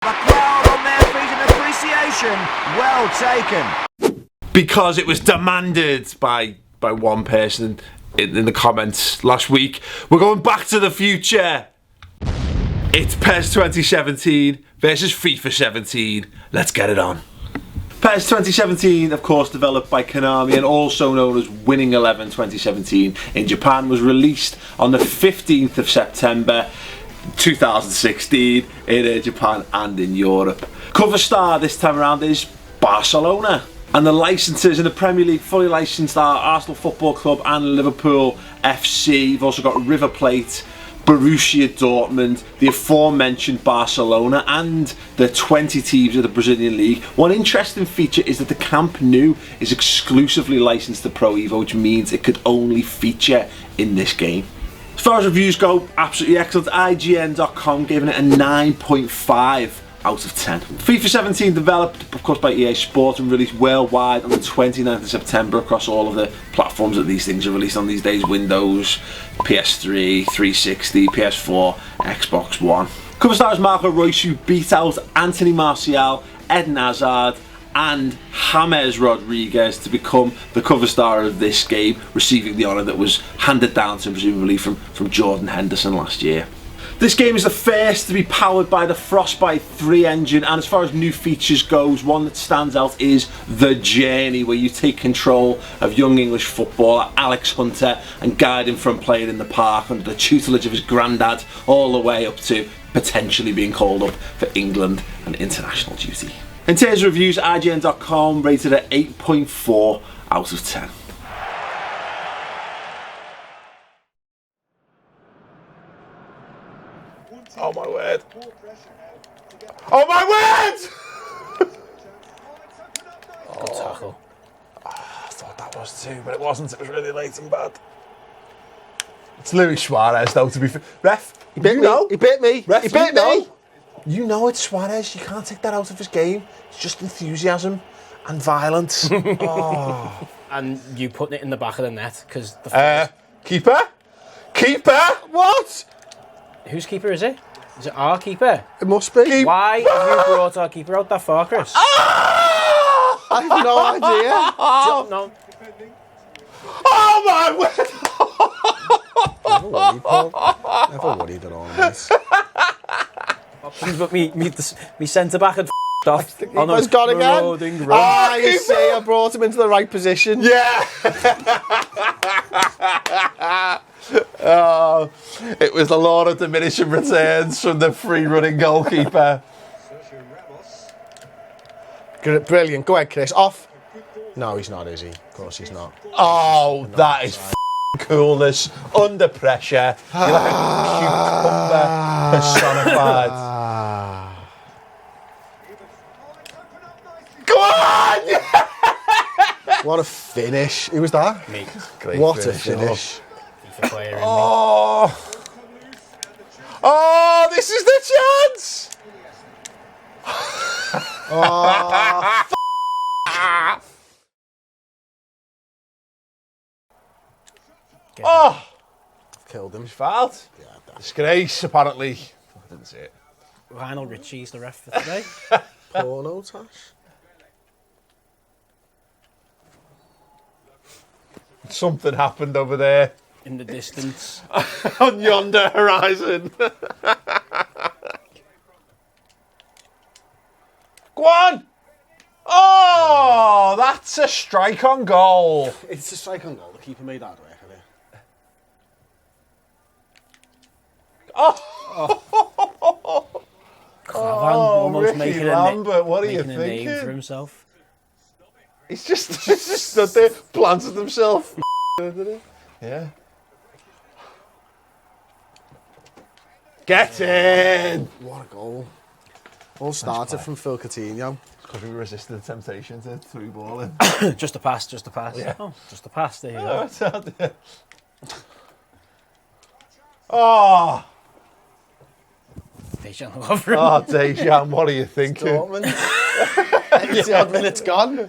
The crowd on their feet in appreciation. Well taken. Because it was demanded by one person in the comments last week. We're going back to the future. It's PES 2017 versus FIFA 17. Let's get it on. PES 2017, of course, developed by Konami and also known as Winning 11 2017 in Japan, was released on the 15th of September 2016 in Japan and in Europe. Cover star this time around is Barcelona. And the licenses in the Premier League fully licensed are Arsenal Football Club and Liverpool FC. You've also got River Plate, Borussia Dortmund, the aforementioned Barcelona, and the 20 teams of the Brazilian League. One interesting feature is that the Camp Nou is exclusively licensed to Pro Evo, which means it could only feature in this game. As far as reviews go, absolutely excellent. IGN.com giving it a 9.5 out of 10. FIFA 17 developed, of course, by EA Sports and released worldwide on the 29th of September across all of the platforms that these things are released on these days: Windows, PS3, 360, PS4, Xbox One. Cover stars Marco Reus, who beat out Anthony Martial, Eden Hazard and James Rodriguez to become the cover star of this game, receiving the honour that was handed down to him presumably from Jordan Henderson last year. This game is the first to be powered by the Frostbite 3 engine, and as far as new features goes, one that stands out is The Journey, where you take control of young English footballer Alex Hunter and guide him from playing in the park under the tutelage of his granddad all the way up to potentially being called up for England and international duty. In terms of reviews, IGN.com rated at 8.4 out of 10. Oh my word! Oh my word! Good tackle. I thought that was too, but it wasn't. It was really late and bad. It's Luis Suarez, though, to be fair. Ref, He bit me. He bit me. Ref, He bit me. You know it's Suarez. You can't take that out of his game. It's just enthusiasm and violence. Oh. And you putting it in the back of the net because the Keeper? Keeper? What? whose keeper is it? Is it our keeper? It must be. Why have you brought our keeper out that far, Chris? I have no idea. No. Oh my word! Never worried, Paul. Never worried at all, mate. Me centre back had off. He's gone again. Ah, you see, I brought him into the right position. Yeah! Oh, it was the law of diminishing returns from the free-running goalkeeper. Brilliant. Go ahead, Chris. Off. No, he's not, is he? Of course he's not. Oh, that is coolness. Under pressure. You're like a cucumber personified. Go on! What a finish. Who was that? Me. Great What a finish. finish. FIFA player in me. Oh! Oh, this is the chance! Oh, Oh! killed him. He's fouled. Disgrace, apparently. I didn't see it. Lionel Richie's the ref for today. Porno, Tash. Something happened over there In the distance. on yonder horizon. Go on! Oh, that's a strike on goal. It's a strike on goal. The keeper made that work, hasn't he? Oh, Cravan almost Ricky making Lambert, what are you making a name thinking? for himself. he's just stood there, planted himself. Yeah. Get in! What a goal. All started from Phil Coutinho. Because we resisted the temptation to through ball in. Just a pass, just a pass. Yeah. Oh, just a pass, there you go. Oh, Dejan Lovren. oh, Dejan, what are you thinking? Dortmund. 80 odd minutes gone.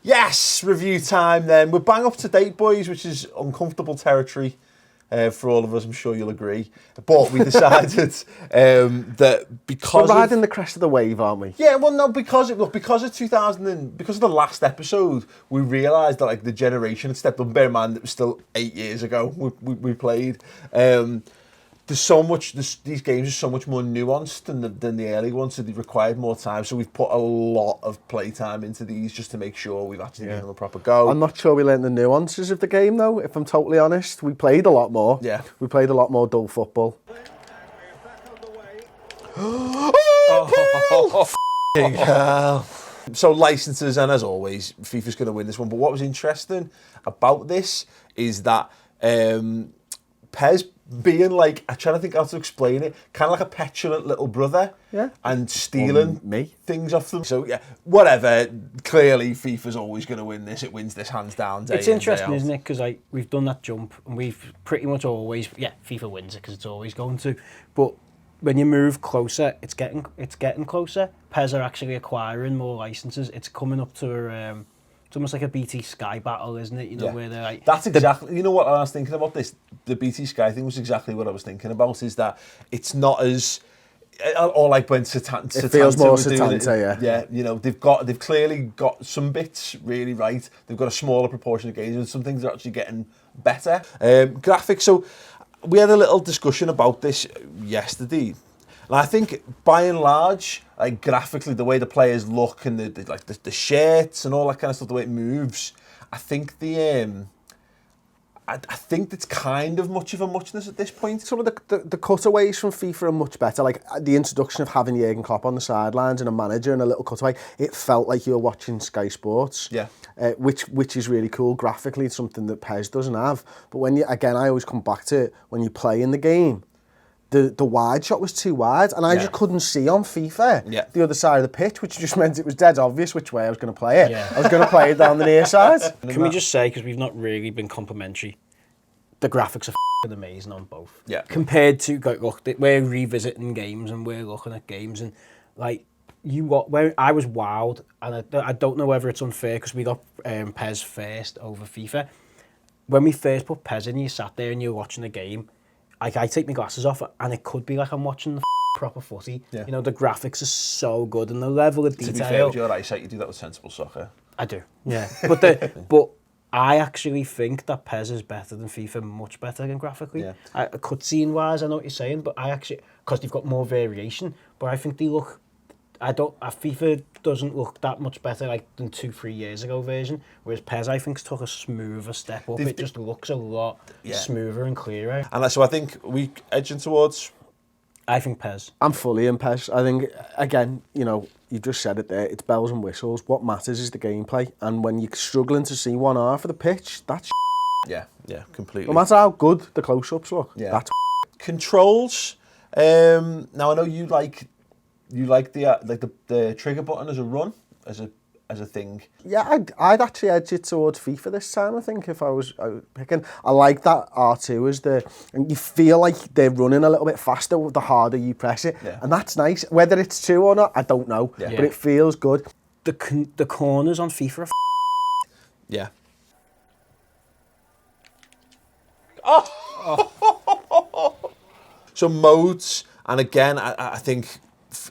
Yes, review time then. We're bang up to date, boys, which is uncomfortable territory. for all of us. I'm sure you'll agree. But we decided that because We're riding the crest of the wave, aren't we? yeah, well, no, because of 2000 and because of the last episode, we realised that like the generation had stepped up. Bear in mind, it was still 8 years ago we played. There's so much. These games are so much more nuanced than the early ones, so they required more time. So we've put a lot of playtime into these just to make sure we've actually given them a proper go. I'm not sure we learned the nuances of the game, though, if I'm totally honest. We played a lot more. Yeah. We played a lot more dull football. So licenses, and as always, FIFA's going to win this one. But what was interesting about this is that PES being like, I'm trying to think how to explain it, kind of like a petulant little brother, Yeah. and stealing me. things off them. So yeah, whatever. Clearly, FIFA's always going to win this. It wins this hands down. It's interesting, isn't it? Because like we've done that jump, and we've pretty much always, FIFA wins it because it's always going to. But when you move closer, it's getting closer. PES are actually acquiring more licenses. It's coming up to it's almost like a BT Sky battle, isn't it? You know, where they're like... That's exactly... You know what I was thinking about this? The BT Sky thing was exactly what I was thinking about, is that it's not as... Or like when Satanta... It feels more was doing Satanta, yeah. Yeah, you know, they've clearly got some bits really right. They've got a smaller proportion of games, and some things are actually getting better. Graphics, so we had a little discussion about this yesterday. And I think, by and large, like graphically, the way the players look and the shirts and all that kind of stuff, the way it moves, I think I think it's kind of much of a muchness at this point. Some of the cutaways from FIFA are much better. Like the introduction of having Jurgen Klopp on the sidelines and a manager and a little cutaway, it felt like you were watching Sky Sports. Yeah. Which is really cool. Graphically, it's something that PES doesn't have. But I always come back to it, when you play in the game, the wide shot was too wide, and I just couldn't see on FIFA the other side of the pitch, which just meant it was dead obvious which way I was going to play it. Yeah. I was going to play it down the near side. Can we just say, because we've not really been complimentary, the graphics are amazing on both. Yeah. Compared to, look, we're revisiting games and we're looking at games, and like, where I was wowed, and I don't know whether it's unfair because we got PES first over FIFA. When we first put PES in, you sat there and you were watching the game. Like, I take my glasses off and it could be like I'm watching the proper footy. Yeah. You know, the graphics are so good and the level of detail. To be fair, with your eyesight, you do that with sensible soccer. I do, yeah. But I actually think that PES is better than FIFA, much better than graphically. Yeah. Cutscene-wise, I know what you're saying, but I actually, because they've got more variation, but I think they look... FIFA doesn't look that much better like than 2-3 years ago version, whereas PES I think took a smoother step up. It just looks a lot smoother and clearer. And so I think we edging towards. I think PES. I'm fully in PES. I think again, you know, you just said it there. It's bells and whistles. What matters is the gameplay, and when you're struggling to see one half of the pitch, that's yeah, completely. No matter how good the close-ups look, that's controls. Now I know you like the trigger button as a run, as a thing. Yeah, I'd actually edge it towards FIFA this time, I think, if I was picking. I like that R2 as and you feel like they're running a little bit faster the harder you press it. Yeah. And that's nice. Whether it's true or not, I don't know. Yeah. But it feels good. The corners on FIFA are yeah. So modes, and again, I think,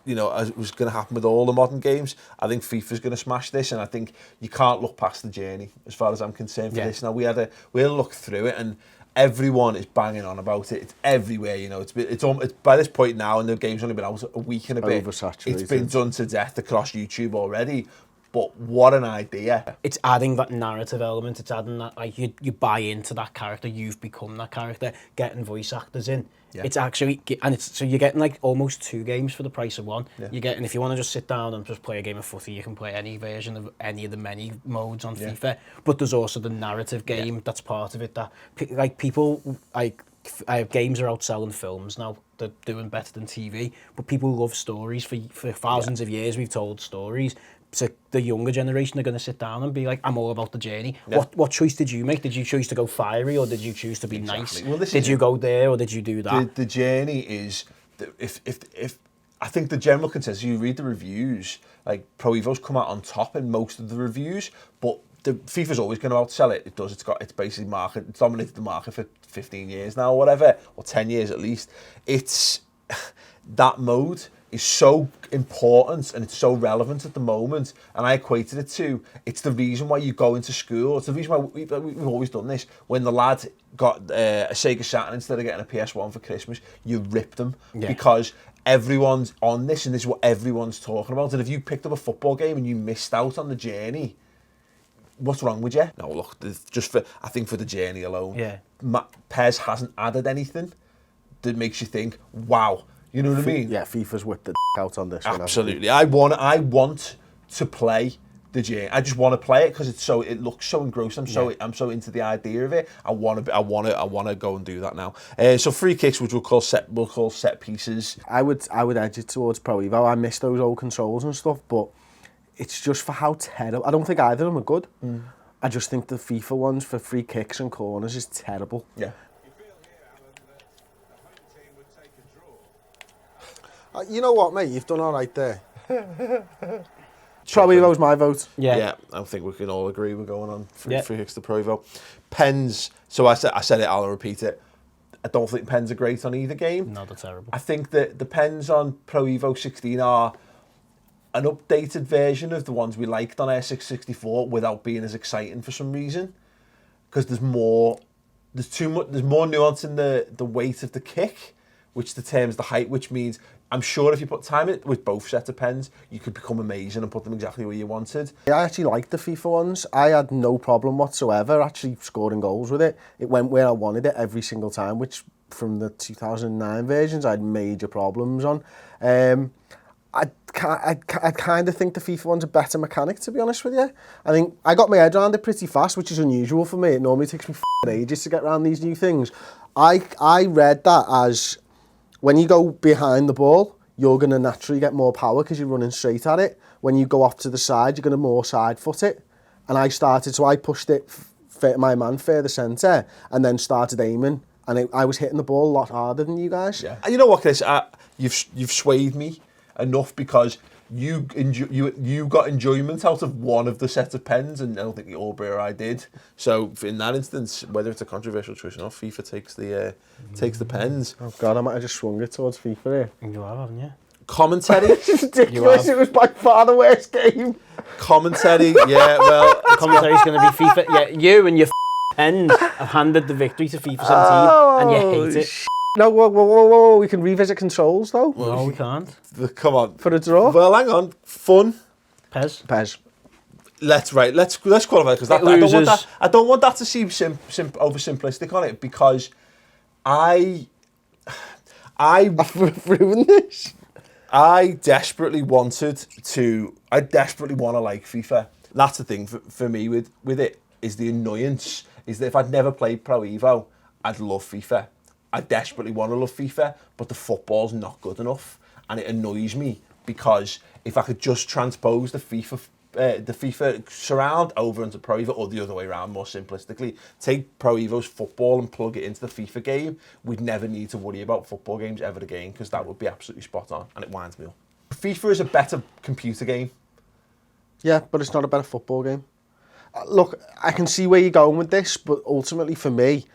you know, as was going to happen with all the modern games, I think FIFA's going to smash this, and I think you can't look past the journey as far as I'm concerned for this. Now we had a look through it, and everyone is banging on about it. It's everywhere, you know. It's by this point now, and the game's only been out a week and a bit. Oversaturated. It's been done to death across YouTube already. But what an idea. It's adding that narrative element. It's adding that, like, you buy into that character. You've become that character. Getting voice actors in. Yeah. It's actually, and so you're getting like almost 2 games for the price of 1. Yeah. You're getting, if you want to just sit down and just play a game of footy, you can play any version of any of the many modes on FIFA. But there's also the narrative game that's part of it. That like people like games are outselling films now. They're doing better than TV. But people love stories. For thousands of years, we've told stories. So the younger generation are going to sit down and be like, I'm all about the journey. Yeah. What choice did you make? Did you choose to go fiery, or did you choose to be nice? Well, did you go there, or did you do that? The journey is, if I think the general consensus, you read the reviews, like Pro Evo's come out on top in most of the reviews, but FIFA's always going to outsell it. It does. It's basically market. It's dominated the market for 15 years now, or whatever, or 10 years at least. It's that mode is so important and it's so relevant at the moment. And I equated it to, it's the reason why you go into school. It's the reason why we've always done this. When the lad got a Sega Saturn instead of getting a PS1 for Christmas, you ripped them because everyone's on this and this is what everyone's talking about. And if you picked up a football game and you missed out on the journey, what's wrong with you? No, look, I think for the journey alone, PES hasn't added anything that makes you think, wow. You know what I mean? Yeah, FIFA's whipped the out on this. Absolutely. I want to play the journey. I just want to play it because it looks so engrossing. I'm so into the idea of it. I want to go and do that now. So free kicks, which we'll call set pieces. I would edge it towards Pro Evo. I miss those old controls and stuff, but it's just for how terrible. I don't think either of them are good. I just think the FIFA ones for free kicks and corners is terrible. Yeah. You know what, mate? You've done all right there. Pro Evo's my vote. Yeah, I think we can all agree we're going on free kicks to Pro Evo. Pens, so I said it, I'll repeat it. I don't think pens are great on either game. No, they're terrible. I think that the pens on Pro Evo 16 are an updated version of the ones we liked on R664 without being as exciting for some reason. Because there's more nuance in the weight of the kick, which determines the height, which means I'm sure if you put time in with both sets of pens, you could become amazing and put them exactly where you wanted. I actually liked the FIFA ones. I had no problem whatsoever actually scoring goals with it. It went where I wanted it every single time, which from the 2009 versions I had major problems on. I kind of think the FIFA one's a better mechanic, to be honest with you. I think I got my head around it pretty fast, which is unusual for me. It normally takes me ages to get around these new things. I read that as when you go behind the ball, you're going to naturally get more power because you're running straight at it. When you go off to the side, you're going to more side foot it. And I pushed it, my man, further centre, and then started aiming. And I was hitting the ball a lot harder than you guys. Yeah. You know what, Chris? You've swayed me enough because you got enjoyment out of one of the sets of pens, and I don't think the Aubrey or I did. So in that instance, whether it's a controversial choice or not, FIFA takes the pens. Oh God, I might have just swung it towards FIFA here. You have, haven't you? Commentary. It's ridiculous. It was by far the worst game. Commentary. Yeah, well, Commentary's going to be FIFA. Yeah, you and your pens have handed the victory to FIFA 17, and you hate it. No, whoa, we can revisit controls though. No, we can't. Come on. For a draw? Well, hang on. Fun. PES. Let's qualify because I don't want that to seem oversimplistic on it because I've ruined this. I desperately want to like FIFA. That's the thing for me with it is the annoyance is that if I'd never played Pro Evo, I'd love FIFA. I desperately want to love FIFA, but the football's not good enough, and it annoys me because if I could just transpose the FIFA surround over into Pro Evo, or the other way around, more simplistically, take Pro Evo's football and plug it into the FIFA game, we'd never need to worry about football games ever again because that would be absolutely spot on, and it winds me up. FIFA is a better computer game. Yeah, but it's not a better football game. Look, I can see where you're going with this, but ultimately for me,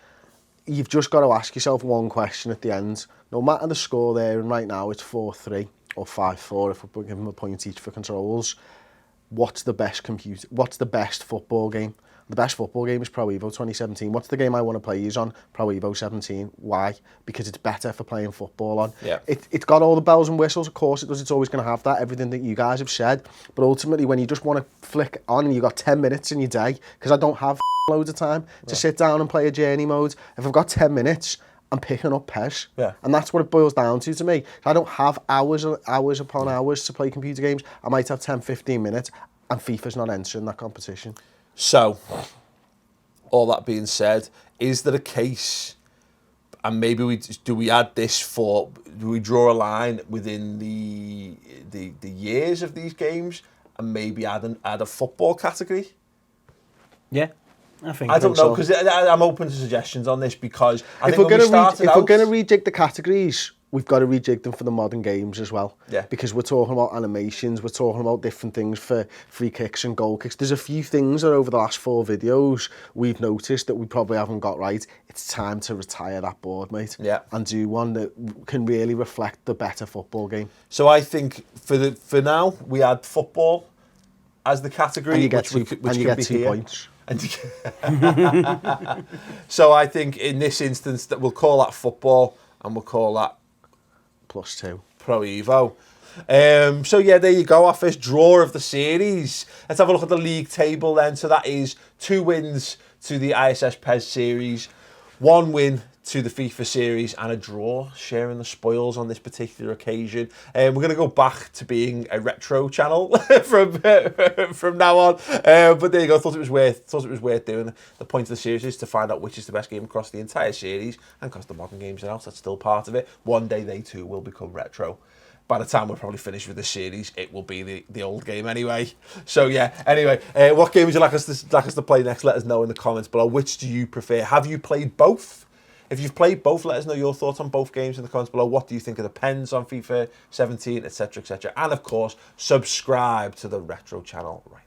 you've just got to ask yourself one question at the end. No matter the score there, and right now it's 4-3 or 5-4 if we're giving them a point each for controls. What's the best football game? The best football game is Pro Evo 2017. What's the game I want to play on? Pro Evo 17. Why? Because it's better for playing football on. Yeah. It's got all the bells and whistles, of course it does. It's always going to have that, everything that you guys have said. But ultimately, when you just want to flick on and you've got 10 minutes in your day, because I don't have loads of time to sit down and play a journey mode. If I've got 10 minutes, I'm picking up PES. Yeah. And that's what it boils down to me. I don't have hours upon hours to play computer games. I might have 10, 15 minutes, and FIFA's not entering that competition. So, all that being said, is there a case, and maybe we add this do we draw a line within the years of these games, and maybe add a football category? Yeah. I don't know because I'm open to suggestions on this because if we're going to rejig the categories, we've got to rejig them for the modern games as well. Yeah. Because we're talking about animations, we're talking about different things for free kicks and goal kicks. There's a few things that over the last 4 videos we've noticed that we probably haven't got right. It's time to retire that board, mate. Yeah. And do one that can really reflect the better football game. So I think for now we add football as the category, And you get which can be 2 here. points. So I think in this instance that we'll call that football and we'll call that +2. Pro Evo. So yeah, there you go, our first draw of the series. Let's have a look at the league table then. So that is 2 wins to the ISS PES series, 1 win to the FIFA series, and a draw, sharing the spoils on this particular occasion. We're going to go back to being a retro channel from now on. But there you go. Thought it was worth doing. The point of the series is to find out which is the best game across the entire series, and because the modern games are out, that's still part of it. One day they too will become retro. By the time we're probably finished with this series, it will be the old game anyway. So yeah, anyway, what game would you like us to play next? Let us know in the comments below. Which do you prefer? Have you played both? If you've played both, let us know your thoughts on both games in the comments below. What do you think of the pens on FIFA 17, etc., etc.? And of course, subscribe to the Retro channel right